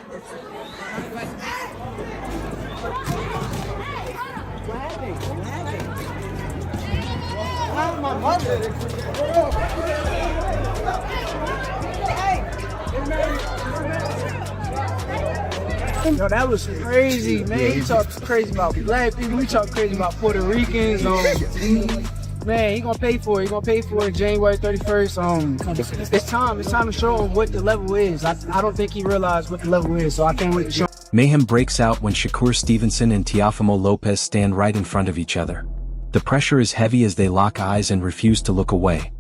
Yo, that was crazy, man. He talks crazy about black people. He talks crazy about Puerto Ricans. Man, he gonna pay for it. He gonna pay for it January 31st. It's time to show him what the level is. I don't think he realized what the level is, so I can't wait to show him. Mayhem breaks out when Shakur Stevenson and Teofimo Lopez stand right in front of each other. The pressure is heavy as they lock eyes and refuse to look away.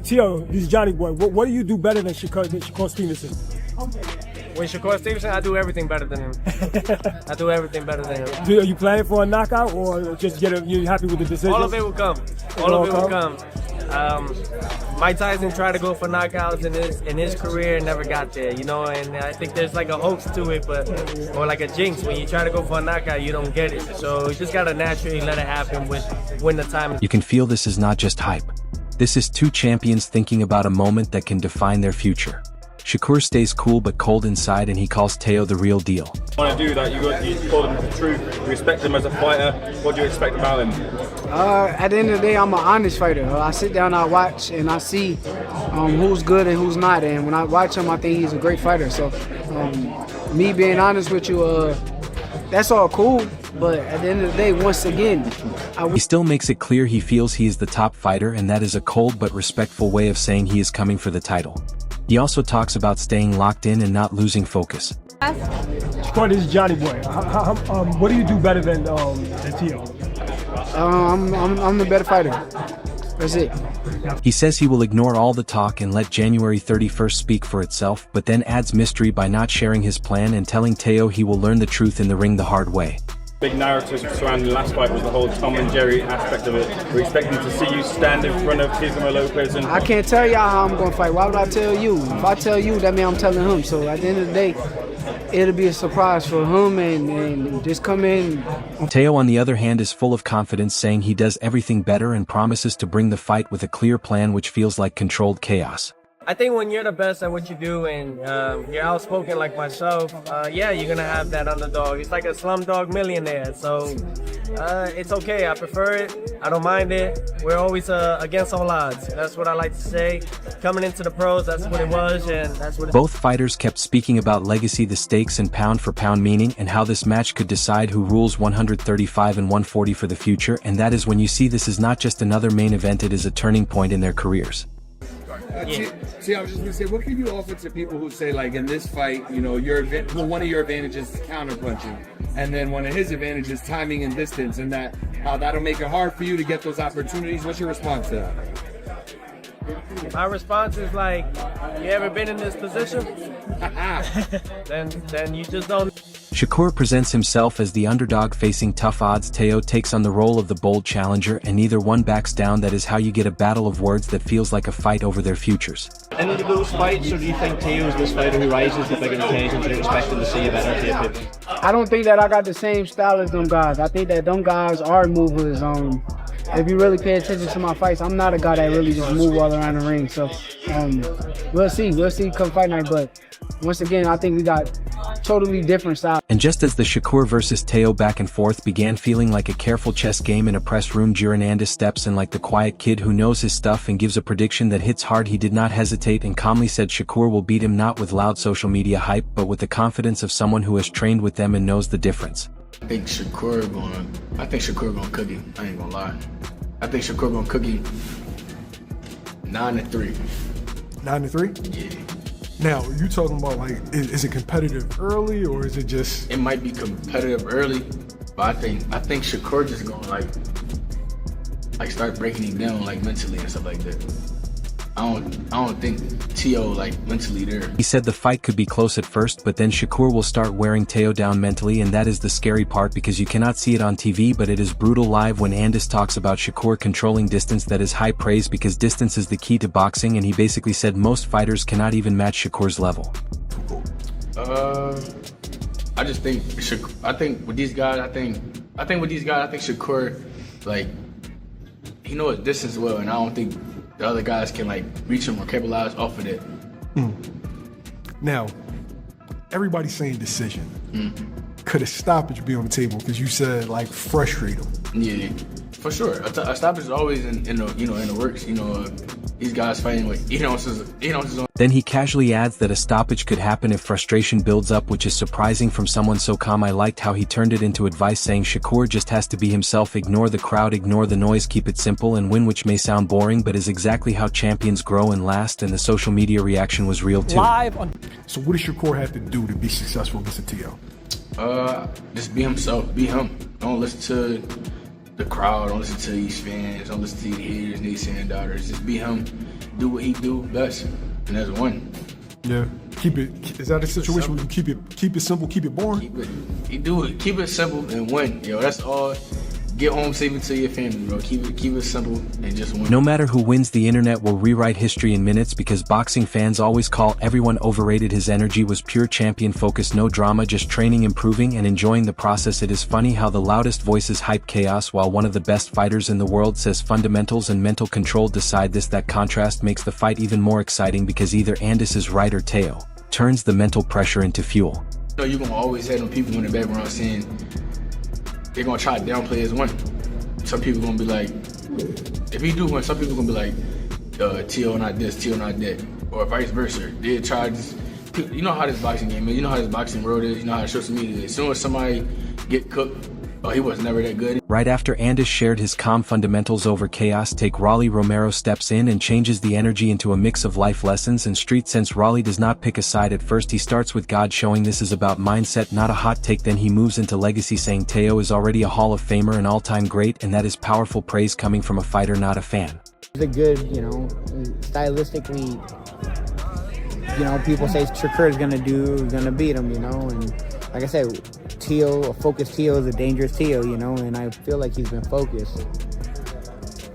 Teo, this is Johnny Boy. What do you do better than Shakur Stevenson? With Shakur Stevenson, I do everything better than him. I do everything better than him. Are you planning for a knockout or just you're happy with the decision? All of it will come. All of it will come. Mike Tyson tried to go for knockouts in his career and never got there, you know, and I think there's like a hoax to it, or like a jinx. When you try to go for a knockout, you don't get it. So you just gotta naturally let it happen when the time is. You can feel this is not just hype. This is two champions thinking about a moment that can define their future. Shakur stays cool but cold inside, and he calls Teo the real deal. Want to do that? You call him the truth. You respect him as a fighter. What do you expect about him? At the end of the day, I'm an honest fighter. I sit down, I watch, and I see who's good and who's not. And when I watch him, I think he's a great fighter. So, me being honest with you, that's all cool. But at the end of the day, once again, he still makes it clear he feels he is the top fighter, and that is a cold but respectful way of saying he is coming for the title. He also talks about staying locked in and not losing focus. This is Johnny Boy. What do you do better than Teo? I'm the better fighter. That's it. He says he will ignore all the talk and let January 31st speak for itself, but then adds mystery by not sharing his plan and telling Teo he will learn the truth in the ring the hard way. Big narrative surrounding the last fight was the whole Tom and Jerry aspect of it. We're expecting to see you stand in front of Teofimo Lopez and... I can't tell y'all how I'm going to fight. Why would I tell you? If I tell you, that means I'm telling him. So at the end of the day, it'll be a surprise for him and just come in. Teo, on the other hand, is full of confidence, saying he does everything better and promises to bring the fight with a clear plan which feels like controlled chaos. I think when you're the best at what you do and you're outspoken like myself, yeah, you're gonna have that underdog. It's like a slumdog millionaire, so it's okay. I prefer it. I don't mind it. We're always against all odds. That's what I like to say. Coming into the pros, that's what it was, and that's what. Both fighters kept speaking about legacy, the stakes, and pound-for-pound meaning, and how this match could decide who rules 135 and 140 for the future. And that is when you see this is not just another main event; it is a turning point in their careers. See, I was just gonna say, what can you offer to people who say, like, in this fight, you know, one of your advantages is counterpunching, and then one of his advantages timing and distance, and how that'll make it hard for you to get those opportunities? What's your response to that? My response is like, you ever been in this position? then you just don't. Shakur presents himself as the underdog facing tough odds. Teo takes on the role of the bold challenger, and neither one backs down. That is how you get a battle of words that feels like a fight over their futures. In those fights, or do you think Teo is this fighter who rises to bigger occasions and you're expecting to see a better Teo? I don't think that I got the same style as them guys. I think that them guys are movers. If you really pay attention to my fights, I'm not a guy that really just move all around the ring. So we'll see. We'll see come fight night. But once again, I think we got totally different styles. And just as the Shakur versus Teo back and forth began feeling like a careful chess game in a press room, Jaron steps in like the quiet kid who knows his stuff and gives a prediction that hits hard. He did not hesitate and calmly said Shakur will beat him, not with loud social media hype, but with the confidence of someone who has trained with them and knows the difference. I think Shakur gonna cook him. I ain't gonna lie. I think Shakur gonna cook him 9-3. 9-3? Yeah. Now, you talking about, like, is it competitive early, or is it just... It might be competitive early, but I think Shakur just gonna like start breaking him down, like, mentally and stuff like that. I don't think Teo, like, mentally there. He said the fight could be close at first, but then Shakur will start wearing Teo down mentally, and that is the scary part because you cannot see it on TV, but it is brutal live when Ennis talks about Shakur controlling distance. That is high praise because distance is the key to boxing, and he basically said most fighters cannot even match Shakur's level. I just think I think with these guys, I think Shakur, like, he knows his distance well, and I don't think the other guys can like reach him or capitalize off of it. Now, everybody's saying decision. Could a stoppage be on the table? Because you said like frustrate him. Yeah, for sure. A stoppage is always in the works. These guys fighting with ounces on. Then he casually adds that a stoppage could happen if frustration builds up, which is surprising from someone so calm. I liked how he turned it into advice, saying Shakur just has to be himself, ignore the crowd, ignore the noise, keep it simple and win, which may sound boring but is exactly how champions grow and last, and the social media reaction was real too. So what does Shakur have to do to be successful against a Teo? Just be himself, be him. Don't listen to the crowd, don't listen to these fans, don't listen to these haters, these doubters. Just be him, do what he do best, and that's one. Yeah, is that a situation where you keep it simple, keep it boring? Keep it simple and win. That's all. Get home safe to your family, bro. Keep it simple and just win. No matter who wins, the internet will rewrite history in minutes, because boxing fans always call everyone overrated. His energy was pure champion focus, no drama, just training, improving, and enjoying the process. It is funny how the loudest voices hype chaos while one of the best fighters in the world says fundamentals and mental control decide this. That contrast makes the fight even more exciting, because either Ennis is right or Teo turns the mental pressure into fuel. You're gonna always have them people in the background saying they're gonna try to downplay his win. Some people gonna be like, if he do win, some people gonna be like, Teo not this, Teo not that, or vice versa. They try to, you know how this boxing game is, you know how this boxing world is, you know how social media is. As soon as somebody get cooked, he was never that good. Right after Ennis shared his calm fundamentals over chaos take, Raleigh, Romero steps in and changes the energy into a mix of life lessons and street sense. Raleigh does not pick a side at first. He starts with God, showing this is about mindset, not a hot take. Then he moves into legacy, saying Teo is already a Hall of Famer, an all-time great, and that is powerful praise coming from a fighter, not a fan. He's a good, stylistically, people say Shakur is gonna beat him, and like I said, a focused Teo is a dangerous Teo, and I feel like he's been focused.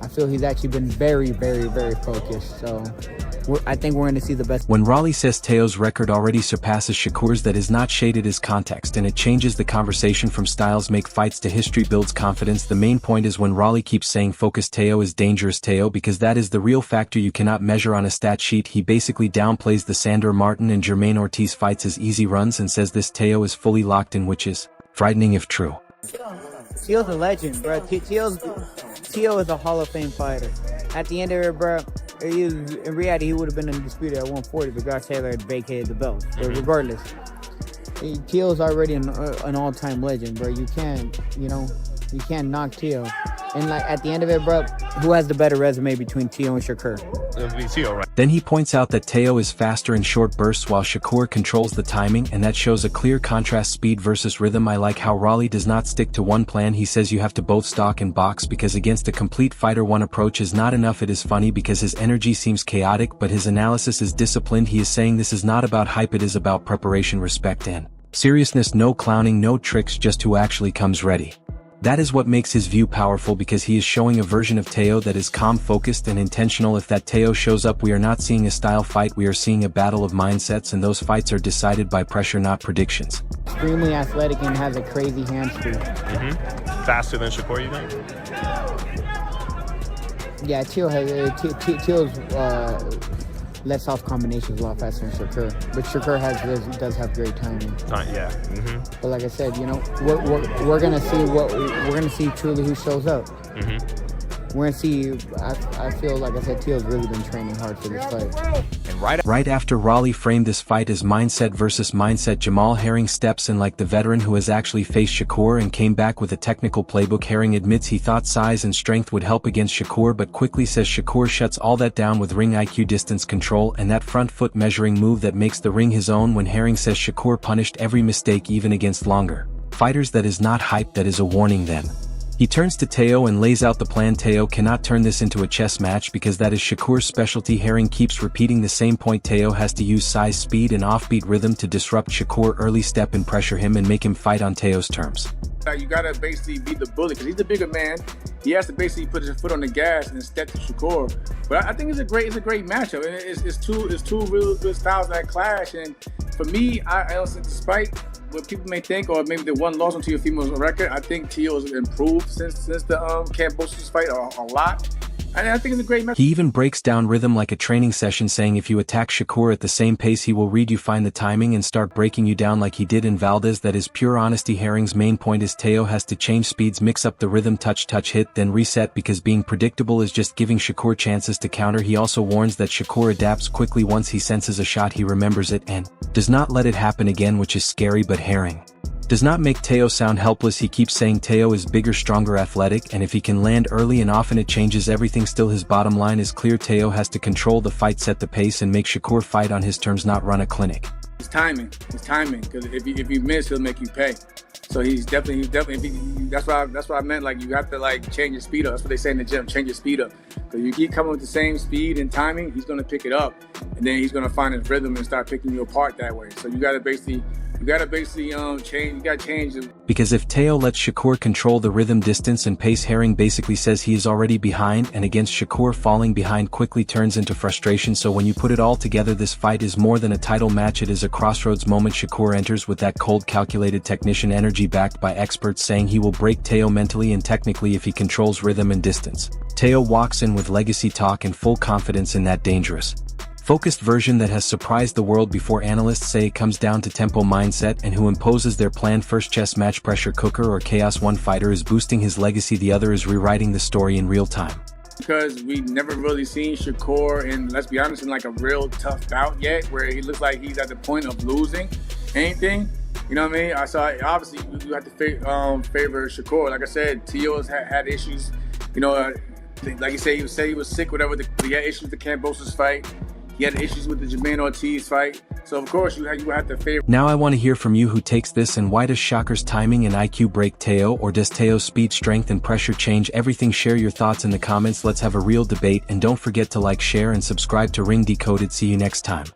I feel he's actually been very, very, very focused, so I think we're going to see the best. When Raleigh says Teo's record already surpasses Shakur's, that is not shaded as context, and it changes the conversation from styles make fights to history builds confidence. The main point is when Raleigh keeps saying focused Teo is dangerous Teo, because that is the real factor you cannot measure on a stat sheet. He basically downplays the Sandor Martin and Jermaine Ortiz fights as easy runs and says this Teo is fully locked in, which is frightening if true. Teo's a legend, bro. Teo is a Hall of Fame fighter. At the end of it, bro, in reality, he would have been undisputed at 140, but God Taylor had vacated the belt. But regardless, Teo's already an all-time legend, bro. You can't knock Teo. And at the end of it, bro, who has the better resume between Teo and Shakur? It'll be Teo, right? Then he points out that Teo is faster in short bursts while Shakur controls the timing, and that shows a clear contrast, speed versus rhythm. I like how Raleigh does not stick to one plan. He says you have to both stalk and box, because against a complete fighter one approach is not enough. It is funny because his energy seems chaotic, but his analysis is disciplined. He is saying this is not about hype, it is about preparation, respect, and seriousness. No clowning, no tricks, just who actually comes ready. That is what makes his view powerful, because he is showing a version of Teo that is calm, focused, and intentional. If that Teo shows up, we are not seeing a style fight, we are seeing a battle of mindsets, and those fights are decided by pressure, not predictions. Extremely athletic and has a crazy hand speed. Faster than Shakur, you think? Yeah, Teo's lets off combinations a lot faster than Shakur, but Shakur does have great timing. Yeah. But like I said, we're gonna see truly who shows up. We're gonna see. I feel like I said, Teo's really been training hard for this fight. And right after Raleigh framed this fight as mindset versus mindset, Jamal Herring steps in like the veteran who has actually faced Shakur and came back with a technical playbook. Herring admits he thought size and strength would help against Shakur, but quickly says Shakur shuts all that down with ring IQ, distance control, and that front foot measuring move that makes the ring his own. When Herring says Shakur punished every mistake even against longer fighters, that is not hype, that is a warning. Then he turns to Teo and lays out the plan. Teo cannot turn this into a chess match, because that is Shakur's specialty. Herring keeps repeating the same point. Teo has to use size, speed, and offbeat rhythm to disrupt Shakur, early step and pressure him and make him fight on Teo's terms. You gotta basically beat the bully, because he's the bigger man. He has to basically put his foot on the gas and step to Shakur. But I think it's a great matchup, and it's two real good styles that clash. And for me, I also, despite what people may think, or maybe the one loss on Teofimo's record, I think Teo's improved since the Kambosos fight a lot. And I think it's a great match. He even breaks down rhythm like a training session, saying if you attack Shakur at the same pace he will read you, find the timing, and start breaking you down like he did in Valdez. That is pure honesty. Herring's main point is Teo has to change speeds, mix up the rhythm, touch, hit, then reset, because being predictable is just giving Shakur chances to counter. He also warns that Shakur adapts quickly. Once he senses a shot, he remembers it and does not let it happen again, which is scary. But Herring does not make Teo sound helpless. He keeps saying Teo is bigger, stronger, athletic, and if he can land early and often, it changes everything. Still, his bottom line is clear. Teo has to control the fight, set the pace, and make Shakur fight on his terms, not run a clinic. It's timing, because if you miss, he'll make you pay. So he's definitely, that's what I meant, like, you have to, like, change your speed up. That's what they say in the gym, change your speed up. Because you keep coming with the same speed and timing, he's going to pick it up. And then he's going to find his rhythm and start picking you apart that way. So you got to basically change it. Because if Teo lets Shakur control the rhythm, distance, and pace, Herring basically says he is already behind, and against Shakur, falling behind quickly turns into frustration. So when you put it all together, this fight is more than a title match, it is a crossroads moment. Shakur enters with that cold, calculated technician energy, backed by experts saying he will break Teo mentally and technically if he controls rhythm and distance. Teo walks in with legacy talk and full confidence in that dangerous, focused version that has surprised the world before. Analysts say it comes down to tempo, mindset, and who imposes their planned first chess match. Pressure cooker or chaos. One fighter is boosting his legacy, the other is rewriting the story in real time. Because we've never really seen Shakur, and let's be honest, in like a real tough bout yet, where he looks like he's at the point of losing anything. You know what I mean? I saw, obviously, you have to favor Shakur. Like I said, Teo's had issues. You know, like you say, he was sick, whatever. He had issues with the Kambosos fight. He had issues with the Jermaine Ortiz fight. So, of course, you have to favor. Now I want to hear from you. Who takes this, and why does Shakur's timing and IQ break Teo, or does Teo's speed, strength, and pressure change everything? Share your thoughts in the comments. Let's have a real debate, and don't forget to like, share, and subscribe to Ring Decoded. See you next time.